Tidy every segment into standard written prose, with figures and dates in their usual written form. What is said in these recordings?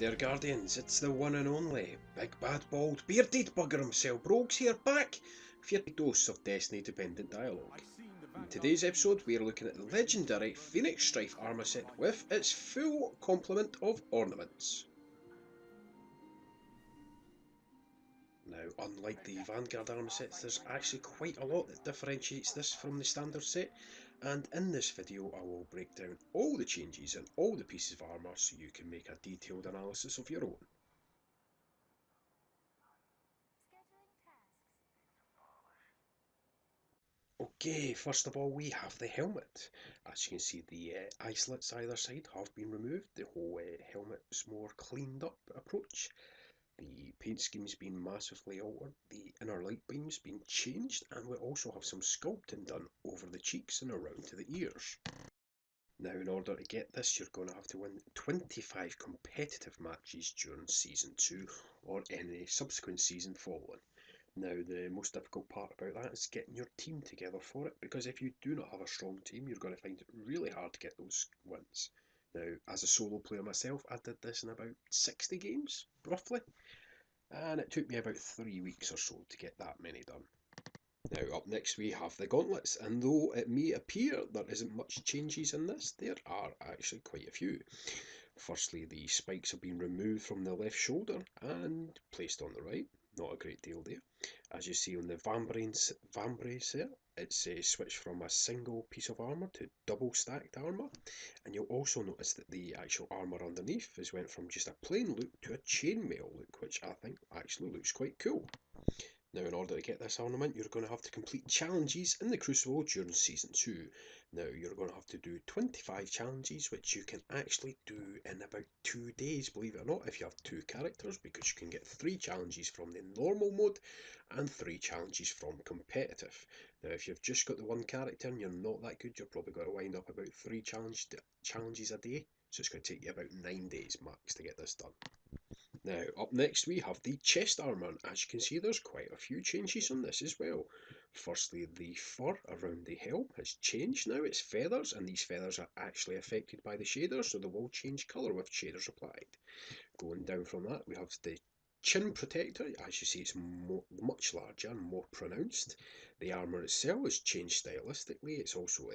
there, Guardians, it's the one and only, big bad bald bearded bugger himself, Brogues here, back for your dose of Destiny dependent dialogue. In today's episode we are looking at the legendary Phoenix Strife armour set with its full complement of ornaments. Now, unlike the Vanguard armour sets, there's actually quite a lot that differentiates this from the standard set, and in this video I will break down all the changes and all the pieces of armour so you can make a detailed analysis of your own. Okay, first of all we have the helmet. As you can see, the eye slits either side have been removed, the whole helmet's more cleaned up approach. The paint scheme's been massively altered, the inner light beam's been changed, and we also have some sculpting done over the cheeks and around to the ears. Now, in order to get this, you're going to have to win 25 competitive matches during Season 2 or any subsequent season following. Now, the most difficult part about that is getting your team together for it, because if you do not have a strong team, you're going to find it really hard to get those wins. Now, as a solo player myself, I did this in about 60 games, roughly, and it took me about 3 weeks or so to get that many done. Now, up next we have the gauntlets, and though it may appear there isn't much changes in this, there are actually quite a few. Firstly, the spikes have been removed from the left shoulder and placed on the right. Not a great deal there. As you see on the vambrace set, it's switched from a single piece of armour to double stacked armour, and you'll also notice that the actual armour underneath has went from just a plain look to a chainmail look, which I think actually looks quite cool. Now, in order to get this ornament, you're going to have to complete challenges in the Crucible during Season 2. Now, you're going to have to do 25 challenges, which you can actually do in about 2 days, believe it or not, if you have 2 characters, because you can get 3 challenges from the normal mode and 3 challenges from competitive. Now, if you've just got the one character and you're not that good, you're probably going to wind up about 3 challenges a day, so it's going to take you about 9 days max to get this done. Now, up next we have the chest armour, and as you can see there's quite a few changes on this as well. Firstly, the fur around the helm has changed now, it's feathers, and these feathers are actually affected by the shaders, so they will change colour with shaders applied. Going down from that we have the chin protector. As you see, it's much larger and more pronounced. The armour itself has changed stylistically, it's also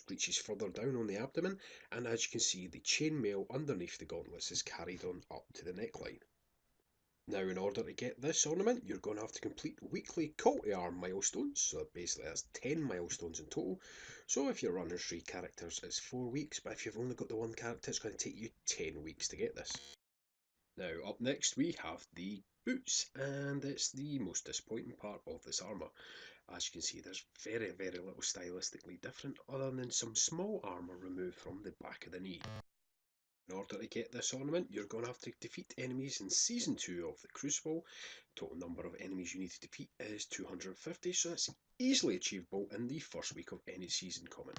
reaches further down on the abdomen, and as you can see the chainmail underneath the gauntlets is carried on up to the neckline. Now, in order to get this ornament, you're going to have to complete weekly call to arm milestones, so basically that's 10 milestones in total. So if you're running 3 characters it's 4 weeks, but if you've only got the one character it's going to take you 10 weeks to get this. Now, up next we have the boots, and it's the most disappointing part of this armour. As you can see, there's very little stylistically different other than some small armour removed from the back of the knee. In order to get this ornament, you're going to have to defeat enemies in Season 2 of the Crucible. Total number of enemies you need to defeat is 250, so that's easily achievable in the first week of any season coming.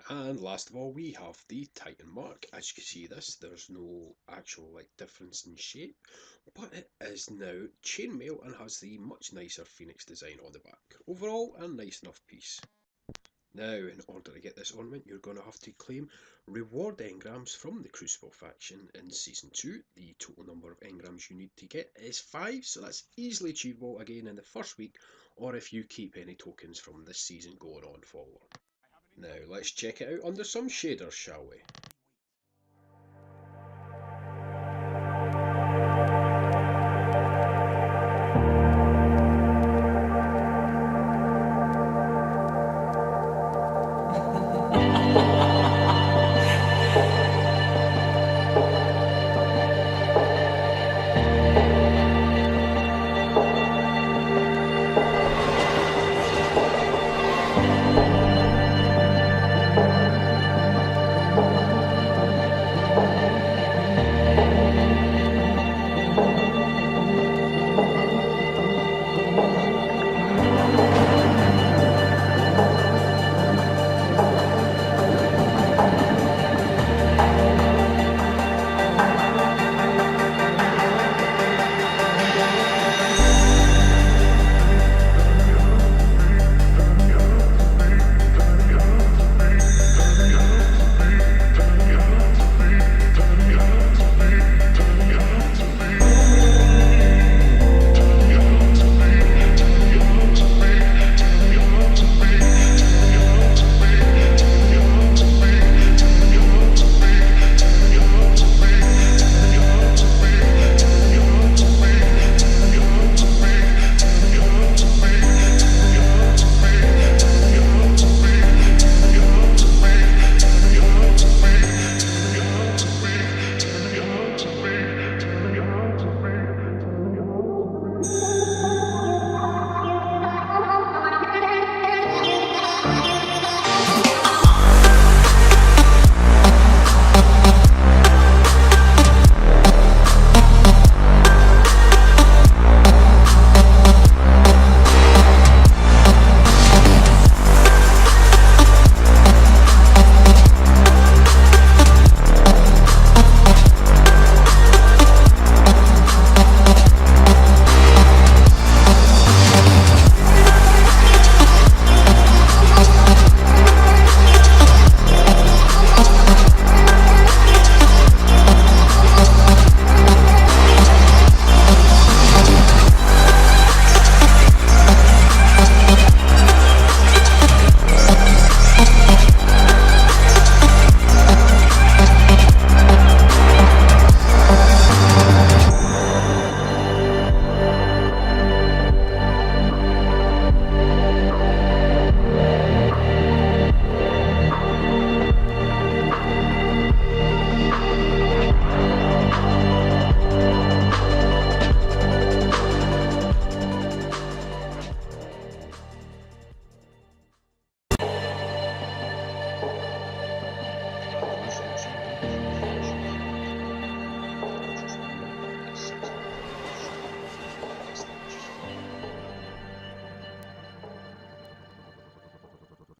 And last of all we have the Titan mark. As you can see there's no actual difference in shape, but it is now chainmail and has the much nicer phoenix design on the back. Overall a nice enough piece. Now, in order to get this ornament you're going to have to claim reward engrams from the Crucible faction in Season 2. The total number of engrams you need to get is 5, so that's easily achievable again in the first week, or if you keep any tokens from this season going on forward. Now, let's check it out under some shaders, shall we?